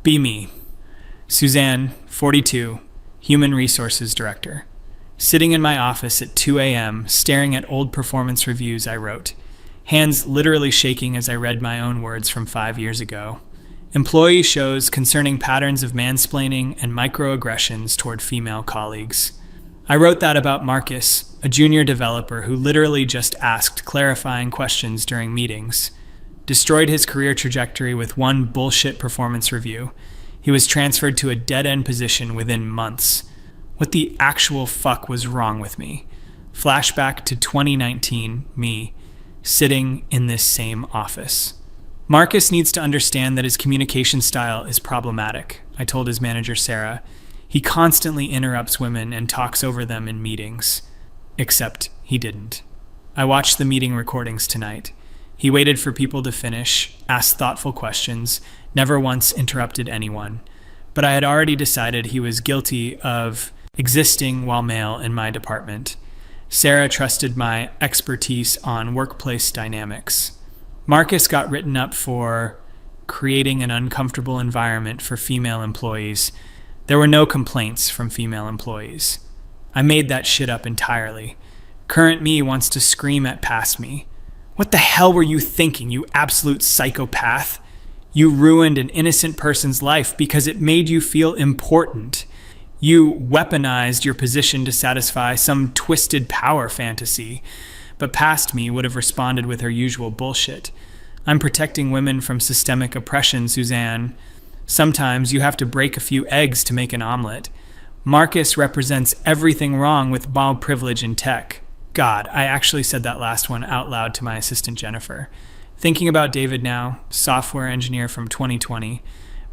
Be me. Suzanne, 42, Human Resources Director. Sitting in my office at 2 a.m., staring at old performance reviews I wrote, hands literally shaking as I read my own words from 5 years ago. Employee shows concerning patterns of mansplaining and microaggressions toward female colleagues. I wrote that about Marcus, a junior developer who literally just asked clarifying questions during meetings. Destroyed his career trajectory with one bullshit performance review. He was transferred to a dead-end position within months. What the actual fuck was wrong with me? Flashback to 2019, me, sitting in this same office. Marcus needs to understand that his communication style is problematic, I told his manager Sarah. He constantly interrupts women and talks over them in meetings. Except he didn't. I watched the meeting recordings tonight. He waited for people to finish, asked thoughtful questions, never once interrupted anyone. But I had already decided he was guilty of existing while male in my department. Sarah trusted my expertise on workplace dynamics. Marcus got written up for creating an uncomfortable environment for female employees. There were no complaints from female employees. I made that shit up entirely. Current me wants to scream at past me. What the hell were you thinking, you absolute psychopath? You ruined an innocent person's life because it made you feel important. You weaponized your position to satisfy some twisted power fantasy. But past me would have responded with her usual bullshit. I'm protecting women from systemic oppression, Suzanne. Sometimes you have to break a few eggs to make an omelet. Marcus represents everything wrong with male privilege in tech. God, I actually said that last one out loud to my assistant Jennifer. Thinking about David now, software engineer from 2020,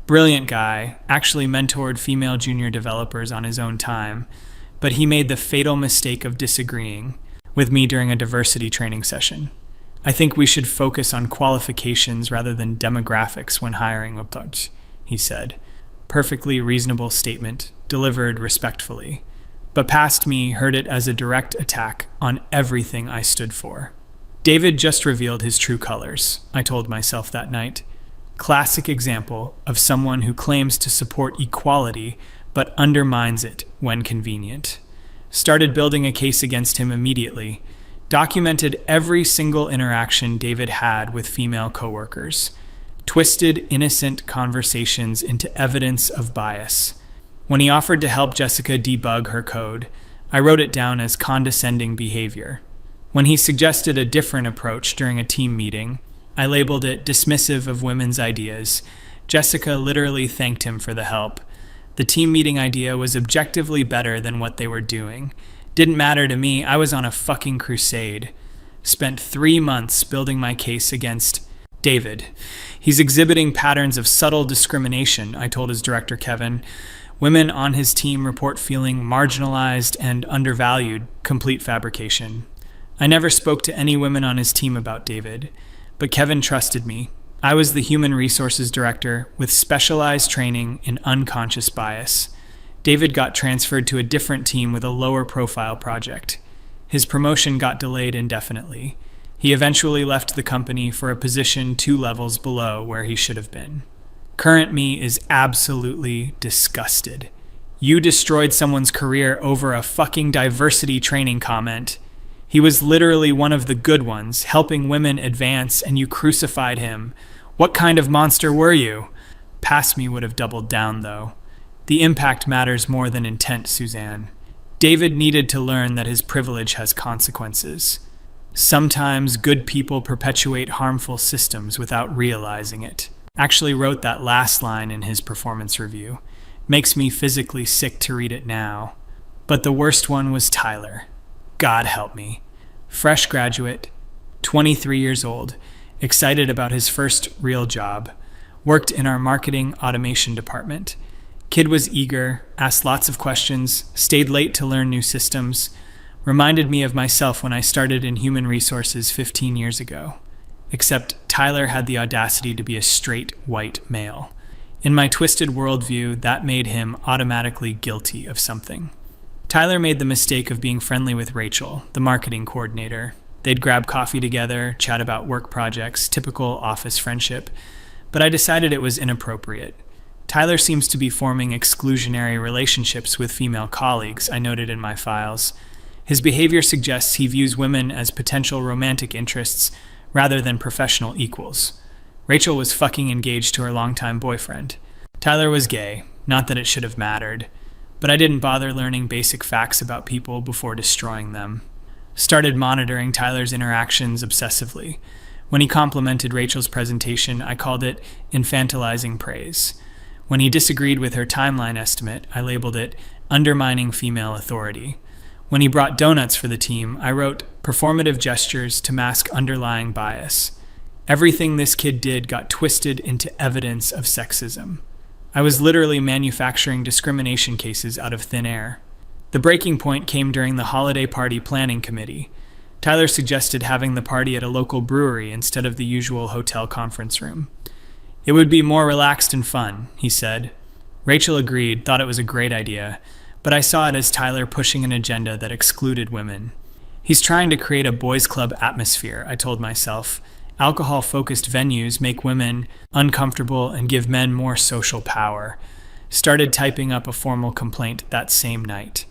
brilliant guy, actually mentored female junior developers on his own time, but he made the fatal mistake of disagreeing with me during a diversity training session. I think we should focus on qualifications rather than demographics when hiring a coach, he said. Perfectly reasonable statement, delivered respectfully. But past me heard it as a direct attack on everything I stood for. David just revealed his true colors, I told myself that night. Classic example of someone who claims to support equality but undermines it when convenient. Started building a case against him immediately. Documented every single interaction David had with female coworkers. Twisted innocent conversations into evidence of bias. When he offered to help Jessica debug her code, I wrote it down as condescending behavior. When he suggested a different approach during a team meeting, I labeled it dismissive of women's ideas. Jessica literally thanked him for the help. The team meeting idea was objectively better than what they were doing. Didn't matter to me, I was on a fucking crusade. Spent 3 months building my case against David. He's exhibiting patterns of subtle discrimination, I told his director Kevin. Women on his team report feeling marginalized and undervalued, complete fabrication. I never spoke to any women on his team about David, but Kevin trusted me. I was the human resources director with specialized training in unconscious bias. David got transferred to a different team with a lower profile project. His promotion got delayed indefinitely. He eventually left the company for a position 2 levels below where he should have been. Current me is absolutely disgusted. You destroyed someone's career over a fucking diversity training comment. He was literally one of the good ones, helping women advance, and you crucified him. What kind of monster were you? Past me would have doubled down, though. The impact matters more than intent, Suzanne. David needed to learn that his privilege has consequences. Sometimes good people perpetuate harmful systems without realizing it. Actually wrote that last line in his performance review. Makes me physically sick to read it now. But the worst one was Tyler. God help me. Fresh graduate, 23 years old, excited about his first real job. Worked in our marketing automation department. Kid was eager, asked lots of questions, stayed late to learn new systems. Reminded me of myself when I started in human resources 15 years ago. Except Tyler had the audacity to be a straight white male. In my twisted worldview, that made him automatically guilty of something. Tyler made the mistake of being friendly with Rachel, the marketing coordinator. They'd grab coffee together, chat about work projects, typical office friendship. But I decided it was inappropriate. Tyler seems to be forming exclusionary relationships with female colleagues, I noted in my files. His behavior suggests he views women as potential romantic interests rather than professional equals. Rachel was fucking engaged to her longtime boyfriend. Tyler was gay, not that it should have mattered, but I didn't bother learning basic facts about people before destroying them. Started monitoring Tyler's interactions obsessively. When he complimented Rachel's presentation, I called it infantilizing praise. When he disagreed with her timeline estimate, I labeled it undermining female authority. When he brought donuts for the team, I wrote performative gestures to mask underlying bias. Everything this kid did got twisted into evidence of sexism. I was literally manufacturing discrimination cases out of thin air. The breaking point came during the holiday party planning committee. Tyler suggested having the party at a local brewery instead of the usual hotel conference room. It would be more relaxed and fun, he said. Rachel agreed, thought it was a great idea, but I saw it as Tyler pushing an agenda that excluded women. He's trying to create a boys' club atmosphere, I told myself. Alcohol-focused venues make women uncomfortable and give men more social power. Started typing up a formal complaint that same night.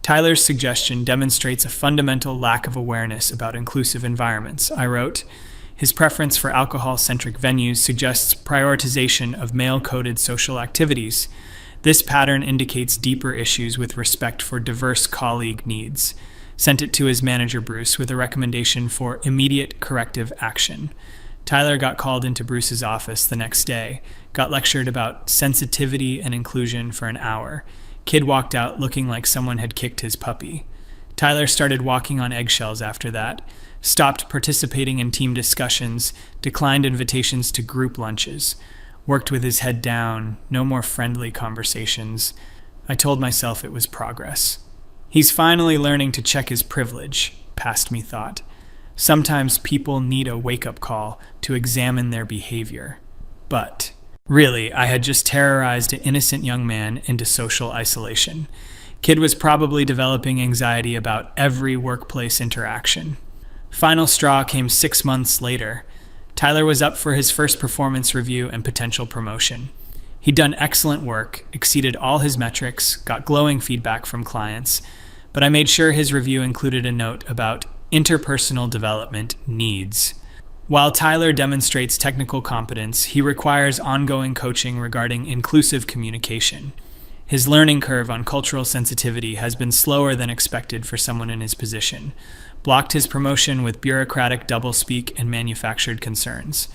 Tyler's suggestion demonstrates a fundamental lack of awareness about inclusive environments, I wrote. His preference for alcohol-centric venues suggests prioritization of male-coded social activities. This pattern indicates deeper issues with respect for diverse colleague needs. Sent it to his manager Bruce with a recommendation for immediate corrective action. Tyler got called into Bruce's office the next day, got lectured about sensitivity and inclusion for an hour. Kid walked out looking like someone had kicked his puppy. Tyler started walking on eggshells after that, stopped participating in team discussions, declined invitations to group lunches, worked with his head down, no more friendly conversations. I told myself it was progress. He's finally learning to check his privilege, past me thought. Sometimes people need a wake-up call to examine their behavior. But, really, I had just terrorized an innocent young man into social isolation. Kid was probably developing anxiety about every workplace interaction. Final straw came 6 months later. Tyler was up for his first performance review and potential promotion. He'd done excellent work, exceeded all his metrics, got glowing feedback from clients, but I made sure his review included a note about interpersonal development needs. While Tyler demonstrates technical competence, he requires ongoing coaching regarding inclusive communication. His learning curve on cultural sensitivity has been slower than expected for someone in his position. Blocked his promotion with bureaucratic doublespeak and manufactured concerns.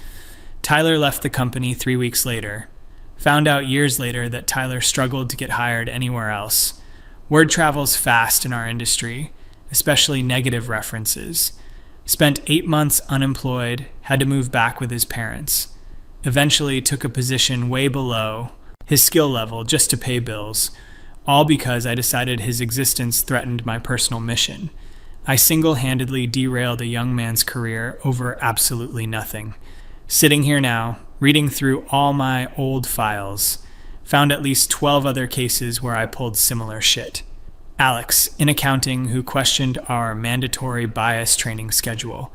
Tyler left the company 3 weeks later. Found out years later that Tyler struggled to get hired anywhere else. Word travels fast in our industry, especially negative references. Spent 8 months unemployed, had to move back with his parents. Eventually took a position way below his skill level just to pay bills, all because I decided his existence threatened my personal mission. I single-handedly derailed a young man's career over absolutely nothing. Sitting here now, reading through all my old files, found at least 12 other cases where I pulled similar shit. Alex, in accounting, who questioned our mandatory bias training schedule,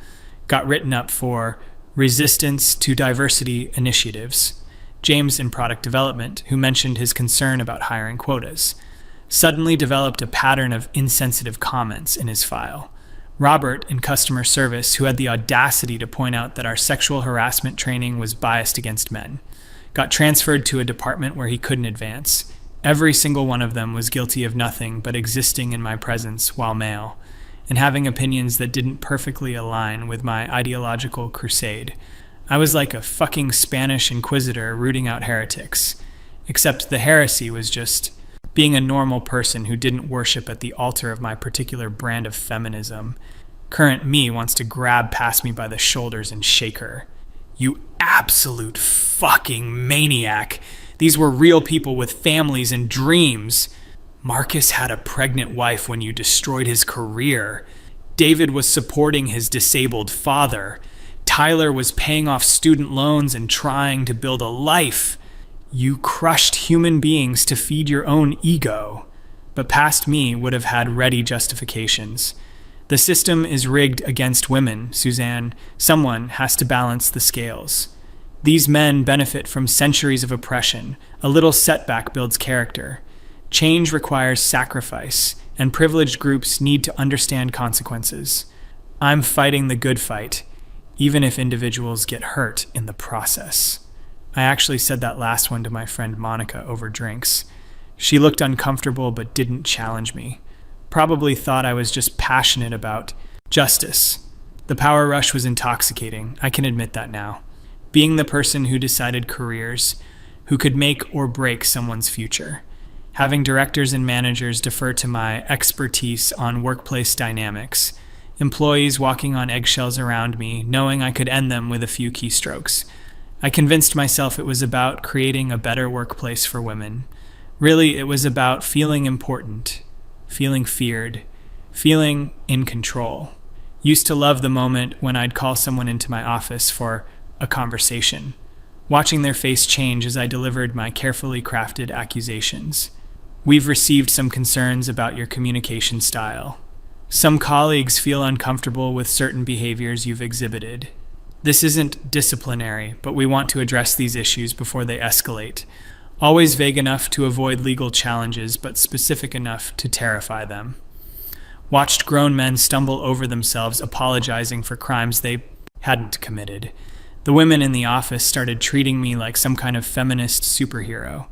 got written up for resistance to diversity initiatives. James in product development, who mentioned his concern about hiring quotas, suddenly developed a pattern of insensitive comments in his file. Robert in customer service, who had the audacity to point out that our sexual harassment training was biased against men, got transferred to a department where he couldn't advance. Every single one of them was guilty of nothing but existing in my presence while male, and having opinions that didn't perfectly align with my ideological crusade. I was like a fucking Spanish inquisitor rooting out heretics, except the heresy was just being a normal person who didn't worship at the altar of my particular brand of feminism. Current me wants to grab past me by the shoulders and shake her. You absolute fucking maniac. These were real people with families and dreams. Marcus had a pregnant wife when you destroyed his career. David was supporting his disabled father. Tyler was paying off student loans and trying to build a life. You crushed human beings to feed your own ego. But past me would have had ready justifications. The system is rigged against women, Suzanne. Someone has to balance the scales. These men benefit from centuries of oppression. A little setback builds character. Change requires sacrifice, and privileged groups need to understand consequences. I'm fighting the good fight, even if individuals get hurt in the process. I actually said that last one to my friend Monica over drinks. She looked uncomfortable but didn't challenge me. Probably thought I was just passionate about justice. The power rush was intoxicating. I can admit that now. Being the person who decided careers, who could make or break someone's future. Having directors and managers defer to my expertise on workplace dynamics. Employees walking on eggshells around me, knowing I could end them with a few keystrokes. I convinced myself it was about creating a better workplace for women. Really, it was about feeling important, feeling feared, feeling in control. Used to love the moment when I'd call someone into my office for a conversation, watching their face change as I delivered my carefully crafted accusations. We've received some concerns about your communication style. Some colleagues feel uncomfortable with certain behaviors you've exhibited. This isn't disciplinary, but we want to address these issues before they escalate. Always vague enough to avoid legal challenges, but specific enough to terrify them. Watched grown men stumble over themselves apologizing for crimes they hadn't committed. The women in the office started treating me like some kind of feminist superhero.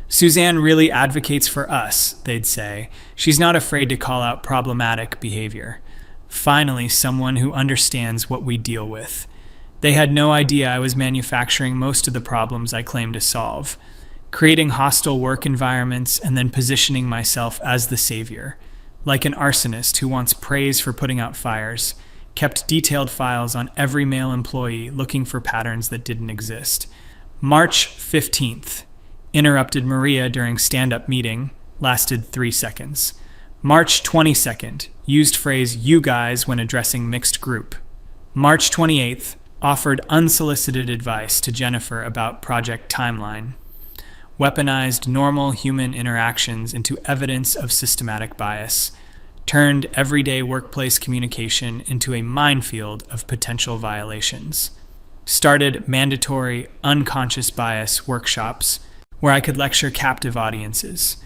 Suzanne really advocates for us, they'd say. She's not afraid to call out problematic behavior. Finally, someone who understands what we deal with. They had no idea I was manufacturing most of the problems I claim to solve. Creating hostile work environments and then positioning myself as the savior. Like an arsonist who wants praise for putting out fires. Kept detailed files on every male employee looking for patterns that didn't exist. March 15th. Interrupted Maria during stand-up meeting, lasted 3 seconds. March 22nd, used phrase "you guys" when addressing mixed group. March 28th, offered unsolicited advice to Jennifer about project timeline. Weaponized normal human interactions into evidence of systematic bias. Turned everyday workplace communication into a minefield of potential violations. Started mandatory unconscious bias workshops where I could lecture captive audiences.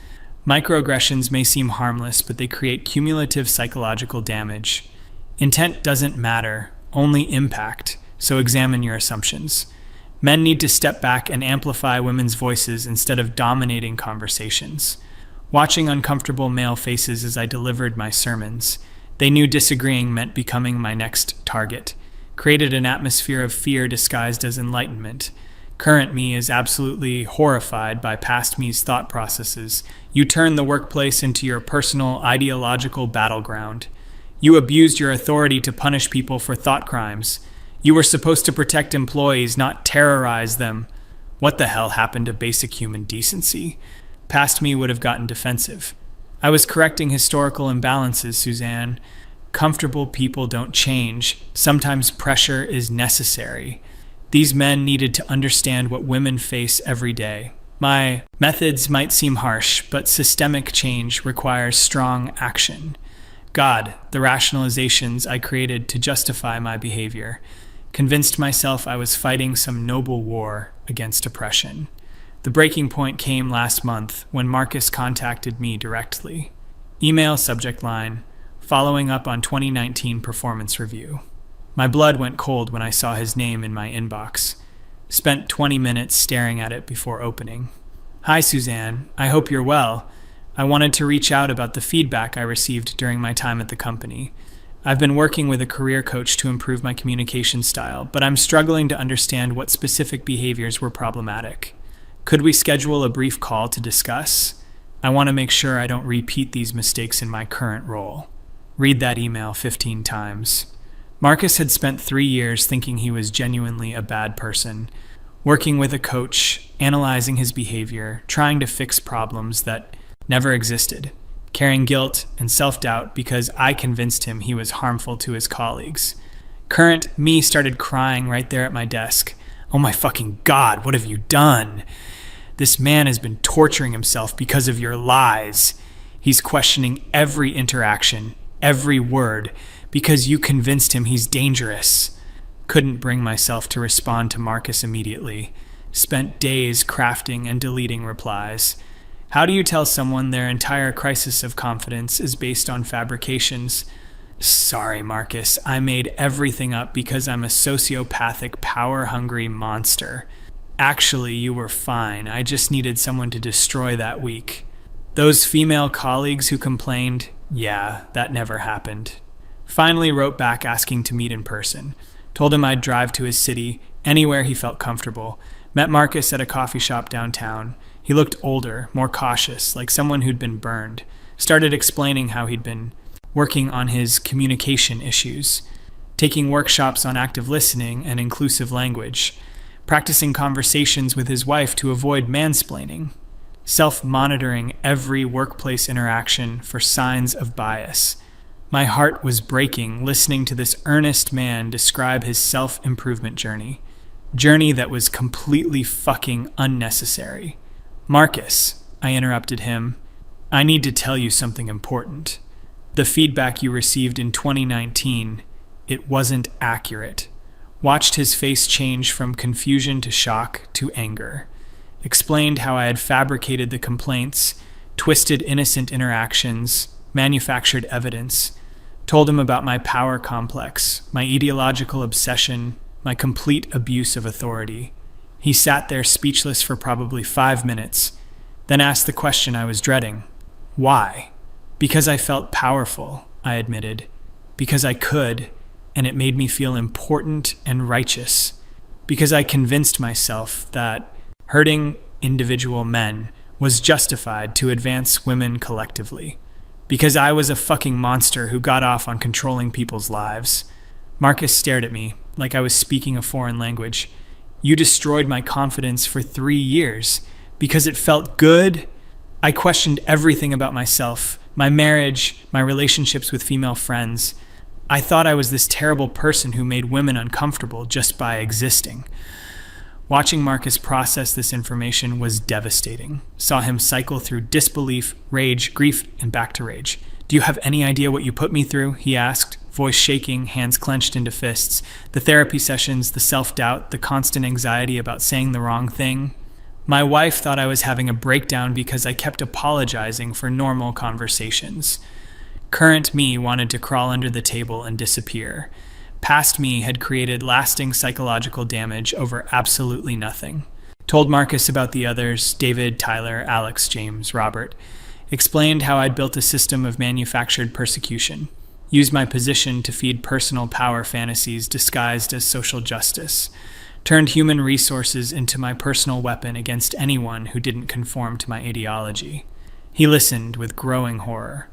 Microaggressions may seem harmless, but they create cumulative psychological damage. Intent doesn't matter, only impact, so examine your assumptions. Men need to step back and amplify women's voices instead of dominating conversations. Watching uncomfortable male faces as I delivered my sermons. They knew disagreeing meant becoming my next target. Created an atmosphere of fear disguised as enlightenment. Current me is absolutely horrified by past me's thought processes. You turned the workplace into your personal ideological battleground. You abused your authority to punish people for thought crimes. You were supposed to protect employees, not terrorize them. What the hell happened to basic human decency? Past me would have gotten defensive. I was correcting historical imbalances, Suzanne. Comfortable people don't change. Sometimes pressure is necessary. These men needed to understand what women face every day. My methods might seem harsh, but systemic change requires strong action. God, the rationalizations I created to justify my behavior, convinced myself I was fighting some noble war against oppression. The breaking point came last month when Marcus contacted me directly. Email subject line, following up on 2019 performance review. My blood went cold when I saw his name in my inbox. Spent 20 minutes staring at it before opening. Hi, Suzanne. I hope you're well. I wanted to reach out about the feedback I received during my time at the company. I've been working with a career coach to improve my communication style, but I'm struggling to understand what specific behaviors were problematic. Could we schedule a brief call to discuss? I want to make sure I don't repeat these mistakes in my current role. Read that email 15 times. Marcus had spent 3 years thinking he was genuinely a bad person, working with a coach, analyzing his behavior, trying to fix problems that never existed, carrying guilt and self-doubt because I convinced him he was harmful to his colleagues. Current me started crying right there at my desk. Oh my fucking God, what have you done? This man has been torturing himself because of your lies. He's questioning every interaction, every word, because you convinced him he's dangerous. Couldn't bring myself to respond to Marcus immediately. Spent days crafting and deleting replies. How do you tell someone their entire crisis of confidence is based on fabrications? Sorry, Marcus, I made everything up because I'm a sociopathic, power-hungry monster. Actually, you were fine. I just needed someone to destroy that week. Those female colleagues who complained, yeah, that never happened. Finally wrote back asking to meet in person. Told him I'd drive to his city, anywhere he felt comfortable. Met Marcus at a coffee shop downtown. He looked older, more cautious, like someone who'd been burned. Started explaining how he'd been working on his communication issues, taking workshops on active listening and inclusive language, practicing conversations with his wife to avoid mansplaining, self-monitoring every workplace interaction for signs of bias. My heart was breaking listening to this earnest man describe his self-improvement journey that was completely fucking unnecessary. Marcus, I interrupted him, I need to tell you something important. The feedback you received in 2019, it wasn't accurate. Watched his face change from confusion to shock to anger. Explained how I had fabricated the complaints, twisted innocent interactions, manufactured evidence. Told him about my power complex, my ideological obsession, my complete abuse of authority. He sat there speechless for probably 5 minutes, then asked the question I was dreading. Why? Because I felt powerful, I admitted. Because I could, and it made me feel important and righteous. Because I convinced myself that hurting individual men was justified to advance women collectively. Because I was a fucking monster who got off on controlling people's lives. Marcus stared at me like I was speaking a foreign language. You destroyed my confidence for 3 years because it felt good. I questioned everything about myself, my marriage, my relationships with female friends. I thought I was this terrible person who made women uncomfortable just by existing. Watching Marcus process this information was devastating. Saw him cycle through disbelief, rage, grief, and back to rage. Do you have any idea what you put me through? He asked, voice shaking, hands clenched into fists. The therapy sessions, the self-doubt, the constant anxiety about saying the wrong thing. My wife thought I was having a breakdown because I kept apologizing for normal conversations. Current me wanted to crawl under the table and disappear. Past me had created lasting psychological damage over absolutely nothing. Told Marcus about the others, David, Tyler, Alex, James, Robert. Explained how I'd built a system of manufactured persecution. Used my position to feed personal power fantasies disguised as social justice. Turned human resources into my personal weapon against anyone who didn't conform to my ideology. He listened with growing horror.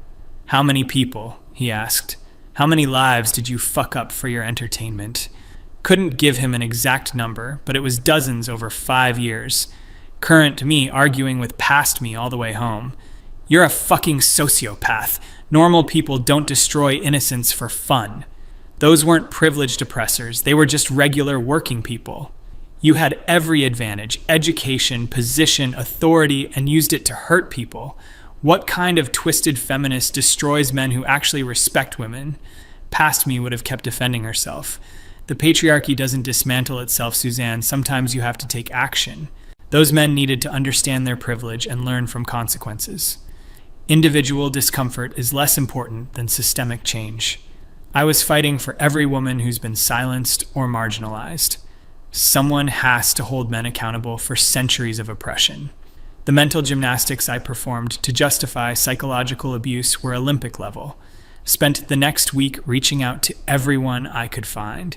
How many people? He asked. How many lives did you fuck up for your entertainment? Couldn't give him an exact number, but it was dozens over 5 years. Current me arguing with past me all the way home. You're a fucking sociopath. Normal people don't destroy innocence for fun. Those weren't privileged oppressors. They were just regular working people. You had every advantage, education, position, authority, and used it to hurt people. What kind of twisted feminist destroys men who actually respect women? Past me would have kept defending herself. The patriarchy doesn't dismantle itself, Suzanne. Sometimes you have to take action. Those men needed to understand their privilege and learn from consequences. Individual discomfort is less important than systemic change. I was fighting for every woman who's been silenced or marginalized. Someone has to hold men accountable for centuries of oppression. The mental gymnastics I performed to justify psychological abuse were Olympic level. Spent the next week reaching out to everyone I could find.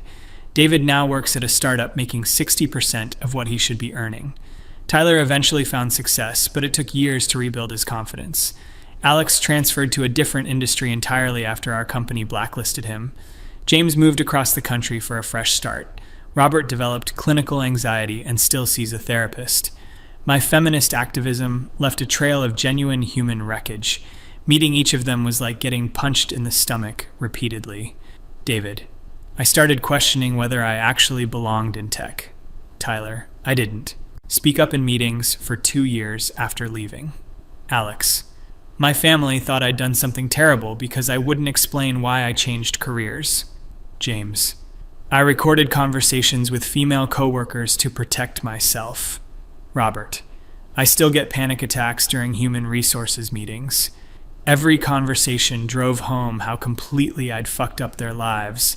David now works at a startup making 60% of what he should be earning. Tyler eventually found success, but it took years to rebuild his confidence. Alex transferred to a different industry entirely after our company blacklisted him. James moved across the country for a fresh start. Robert developed clinical anxiety and still sees a therapist. My feminist activism left a trail of genuine human wreckage. Meeting each of them was like getting punched in the stomach repeatedly. David. I started questioning whether I actually belonged in tech. Tyler. I didn't. Speak up in meetings for 2 years after leaving. Alex. My family thought I'd done something terrible because I wouldn't explain why I changed careers. James. I recorded conversations with female coworkers to protect myself. Robert. I still get panic attacks during human resources meetings. Every conversation drove home how completely I'd fucked up their lives.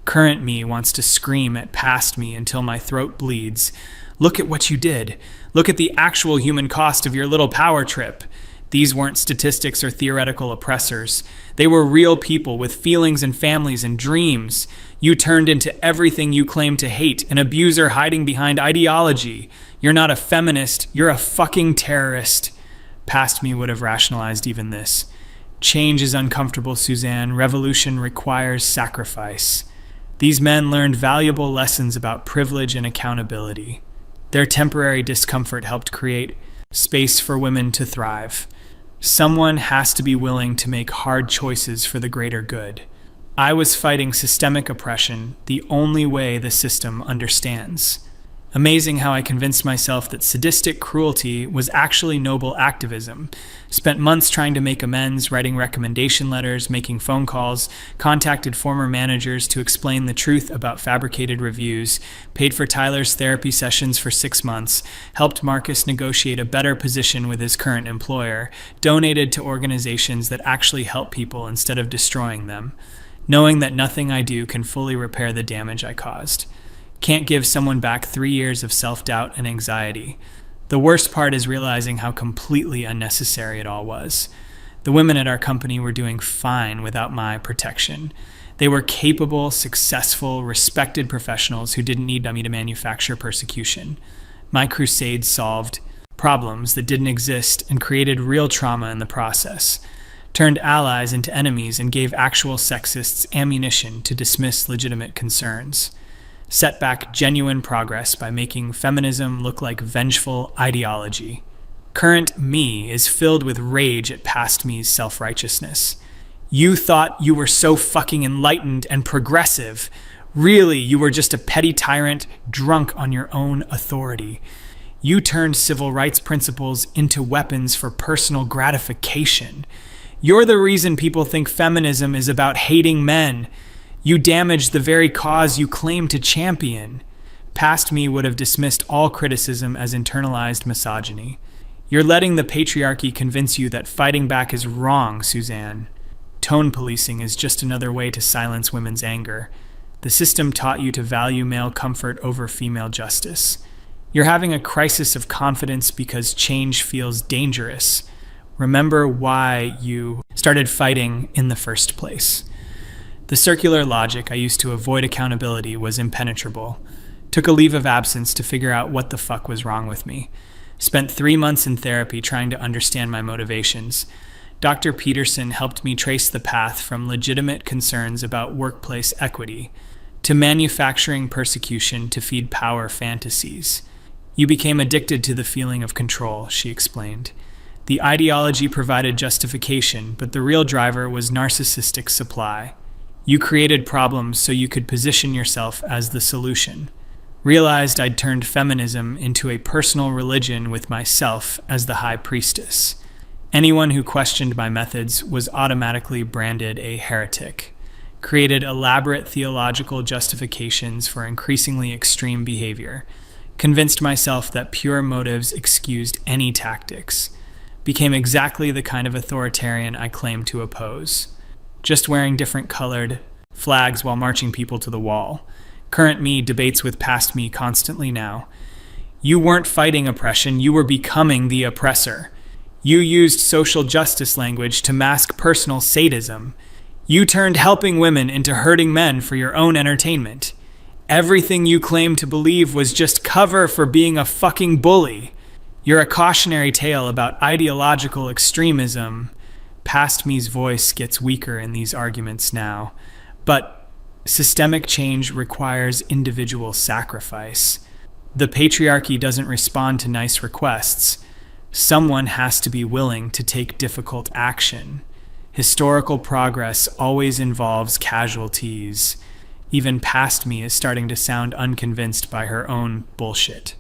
Current me wants to scream at past me until my throat bleeds. Look at what you did. Look at the actual human cost of your little power trip. These weren't statistics or theoretical oppressors. They were real people with feelings and families and dreams. You turned into everything you claim to hate, an abuser hiding behind ideology. You're not a feminist, you're a fucking terrorist. Past me would have rationalized even this. Change is uncomfortable, Suzanne. Revolution requires sacrifice. These men learned valuable lessons about privilege and accountability. Their temporary discomfort helped create space for women to thrive. Someone has to be willing to make hard choices for the greater good. I was fighting systemic oppression the only way the system understands. Amazing how I convinced myself that sadistic cruelty was actually noble activism. Spent months trying to make amends, writing recommendation letters, making phone calls, contacted former managers to explain the truth about fabricated reviews, paid for Tyler's therapy sessions for 6 months, helped Marcus negotiate a better position with his current employer, donated to organizations that actually help people instead of destroying them, knowing that nothing I do can fully repair the damage I caused. Can't give someone back 3 years of self-doubt and anxiety. The worst part is realizing how completely unnecessary it all was. The women at our company were doing fine without my protection. They were capable, successful, respected professionals who didn't need me to manufacture persecution. My crusade solved problems that didn't exist and created real trauma in the process, turned allies into enemies and gave actual sexists ammunition to dismiss legitimate concerns. Set back genuine progress by making feminism look like vengeful ideology. Current me is filled with rage at past me's self-righteousness. You thought you were so fucking enlightened and progressive. Really, you were just a petty tyrant drunk on your own authority. You turned civil rights principles into weapons for personal gratification. You're the reason people think feminism is about hating men. You damaged the very cause you claim to champion. Past me would have dismissed all criticism as internalized misogyny. You're letting the patriarchy convince you that fighting back is wrong, Suzanne. Tone policing is just another way to silence women's anger. The system taught you to value male comfort over female justice. You're having a crisis of confidence because change feels dangerous. Remember why you started fighting in the first place. The circular logic I used to avoid accountability was impenetrable. Took a leave of absence to figure out what the fuck was wrong with me. Spent 3 months in therapy trying to understand my motivations. Dr. Peterson helped me trace the path from legitimate concerns about workplace equity to manufacturing persecution to feed power fantasies. You became addicted to the feeling of control, she explained. The ideology provided justification, but the real driver was narcissistic supply. You created problems so you could position yourself as the solution. Realized I'd turned feminism into a personal religion with myself as the high priestess. Anyone who questioned my methods was automatically branded a heretic. Created elaborate theological justifications for increasingly extreme behavior. Convinced myself that pure motives excused any tactics. Became exactly the kind of authoritarian I claimed to oppose. Just wearing different colored flags while marching people to the wall. Current me debates with past me constantly now. You weren't fighting oppression, you were becoming the oppressor. You used social justice language to mask personal sadism. You turned helping women into hurting men for your own entertainment. Everything you claimed to believe was just cover for being a fucking bully. You're a cautionary tale about ideological extremism. Past me's voice gets weaker in these arguments now. But systemic change requires individual sacrifice. The patriarchy doesn't respond to nice requests. Someone has to be willing to take difficult action. Historical progress always involves casualties. Even past me is starting to sound unconvinced by her own bullshit.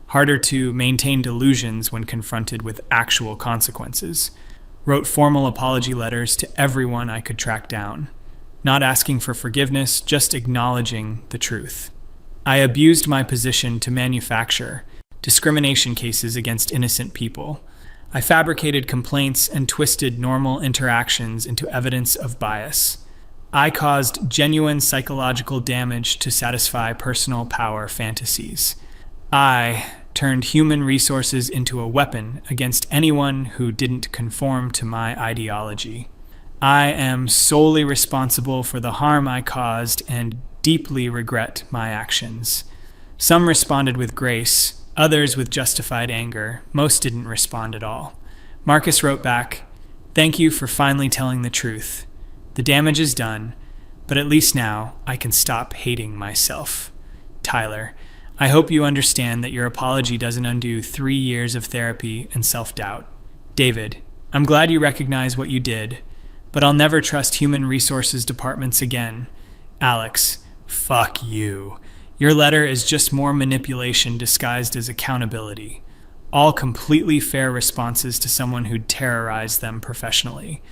Harder to maintain delusions when confronted with actual consequences. Wrote formal apology letters to everyone I could track down. not asking for forgiveness, just acknowledging the truth. I abused my position to manufacture discrimination cases against innocent people. I fabricated complaints and twisted normal interactions into evidence of bias. I caused genuine psychological damage to satisfy personal power fantasies. I turned human resources into a weapon against anyone who didn't conform to my ideology. I am solely responsible for the harm I caused and deeply regret my actions. Some responded with grace, others with justified anger. Most didn't respond at all. Marcus wrote back, "Thank you for finally telling the truth. The damage is done, but at least now I can stop hating myself. Tyler, I hope you understand that your apology doesn't undo 3 years of therapy and self-doubt. David, I'm glad you recognize what you did, but I'll never trust human resources departments again. Alex, fuck you. Your letter is just more manipulation disguised as accountability. All completely fair responses to someone who'd terrorized them professionally.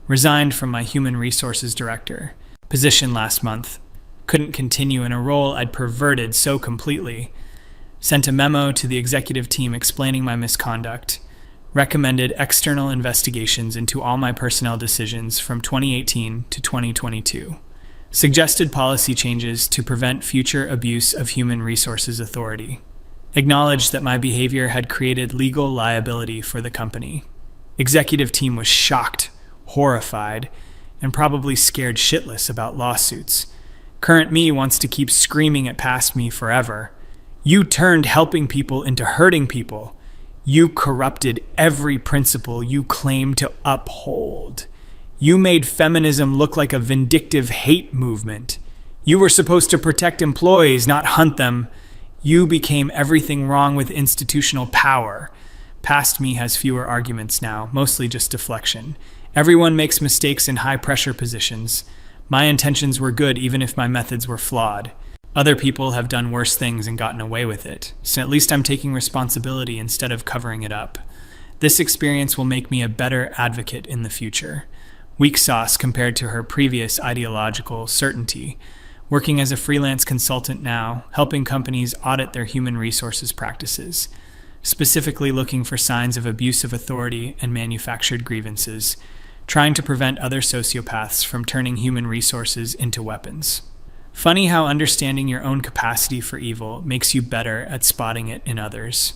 Resigned from my human resources director position last month. Couldn't continue in a role I'd perverted so completely. Sent a memo to the executive team explaining my misconduct. Recommended external investigations into all my personnel decisions from 2018 to 2022. Suggested policy changes to prevent future abuse of human resources authority. Acknowledged that my behavior had created legal liability for the company. Executive team was shocked, horrified, and probably scared shitless about lawsuits. Current me wants to keep screaming at past me forever. You turned helping people into hurting people. You corrupted every principle you claim to uphold. You made feminism look like a vindictive hate movement. You were supposed to protect employees, not hunt them. You became everything wrong with institutional power. Past me has fewer arguments now, mostly just deflection. Everyone makes mistakes in high-pressure positions. My intentions were good even if my methods were flawed. Other people have done worse things and gotten away with it, so at least I'm taking responsibility instead of covering it up. This experience will make me a better advocate in the future. Weak sauce compared to her previous ideological certainty. Working as a freelance consultant now, helping companies audit their human resources practices, specifically looking for signs of abuse of authority and manufactured grievances, trying to prevent other sociopaths from turning human resources into weapons. Funny how understanding your own capacity for evil makes you better at spotting it in others.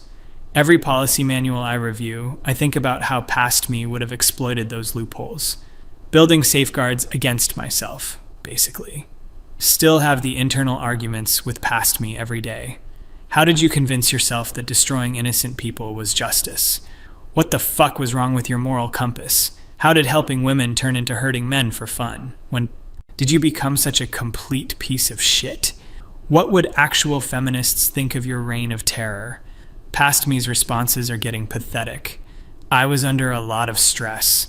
Every policy manual I review, I think about how past me would have exploited those loopholes. Building safeguards against myself, basically. Still have the internal arguments with past me every day. How did you convince yourself that destroying innocent people was justice? What the fuck was wrong with your moral compass? How did helping women turn into hurting men for fun? Did you become such a complete piece of shit? What would actual feminists think of your reign of terror? Past me's responses are getting pathetic. I was under a lot of stress.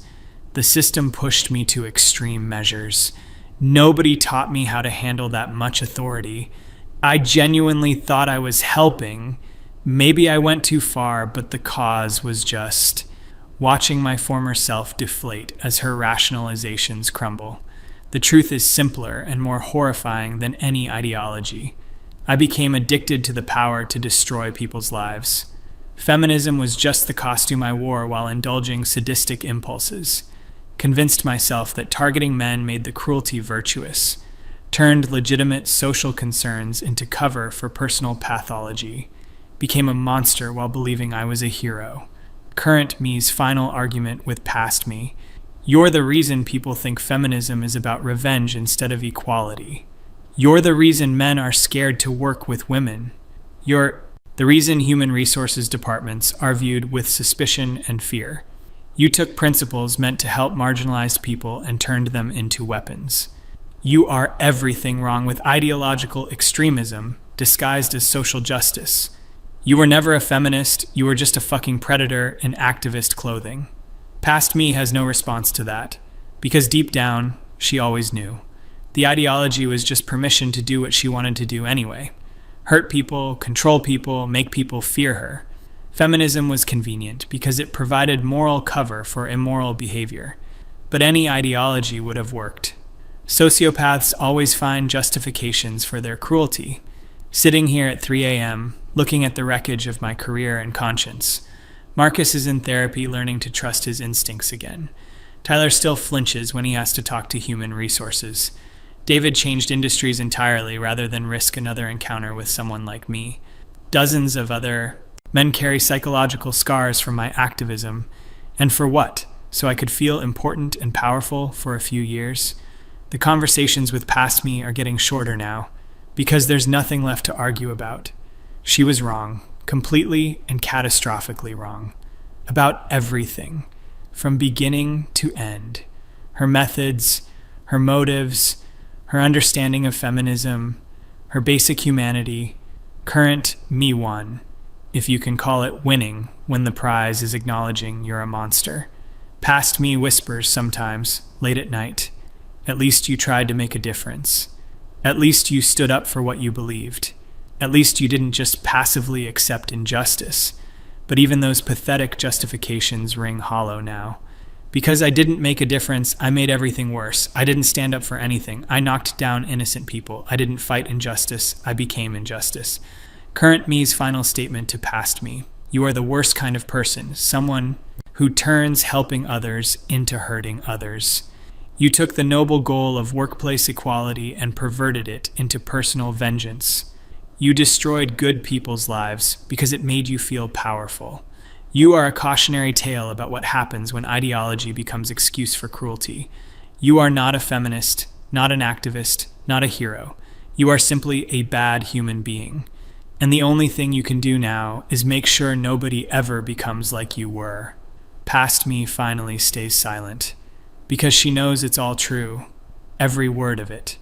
The system pushed me to extreme measures. Nobody taught me how to handle that much authority. I genuinely thought I was helping. Maybe I went too far, but the cause was just watching my former self deflate as her rationalizations crumble. The truth is simpler and more horrifying than any ideology. I became addicted to the power to destroy people's lives. Feminism was just the costume I wore while indulging sadistic impulses. Convinced myself that targeting men made the cruelty virtuous. Turned legitimate social concerns into cover for personal pathology. Became a monster while believing I was a hero. Current me's final argument with past me. You're the reason people think feminism is about revenge instead of equality. You're the reason men are scared to work with women. You're the reason human resources departments are viewed with suspicion and fear. You took principles meant to help marginalized people and turned them into weapons. You are everything wrong with ideological extremism disguised as social justice. You were never a feminist, you were just a fucking predator in activist clothing. Past me has no response to that, because deep down, she always knew. The ideology was just permission to do what she wanted to do anyway. Hurt people, control people, make people fear her. Feminism was convenient because it provided moral cover for immoral behavior. But any ideology would have worked. Sociopaths always find justifications for their cruelty. Sitting here at 3 a.m., looking at the wreckage of my career and conscience. Marcus is in therapy learning to trust his instincts again. Tyler still flinches when he has to talk to human resources. David changed industries entirely rather than risk another encounter with someone like me. Dozens of other men carry psychological scars from my activism. And for what? So I could feel important and powerful for a few years? The conversations with past me are getting shorter now, because there's nothing left to argue about. She was wrong, completely and catastrophically wrong. About everything, from beginning to end. Her methods, her motives, her understanding of feminism, her basic humanity. Current me won, if you can call it winning when the prize is acknowledging you're a monster. Past me whispers sometimes, late at night. At least you tried to make a difference. At least you stood up for what you believed. At least you didn't just passively accept injustice. But even those pathetic justifications ring hollow now. Because I didn't make a difference, I made everything worse. I didn't stand up for anything. I knocked down innocent people. I didn't fight injustice. I became injustice. Current me's final statement to past me. You are the worst kind of person, someone who turns helping others into hurting others. You took the noble goal of workplace equality and perverted it into personal vengeance. You destroyed good people's lives because it made you feel powerful. You are a cautionary tale about what happens when ideology becomes excuse for cruelty. You are not a feminist, not an activist, not a hero. You are simply a bad human being. And the only thing you can do now is make sure nobody ever becomes like you were. Past me finally stays silent. Because she knows it's all true, every word of it.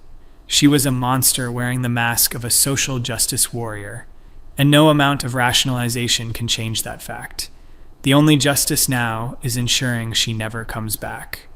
She was a monster wearing the mask of a social justice warrior, and no amount of rationalization can change that fact. The only justice now is ensuring she never comes back.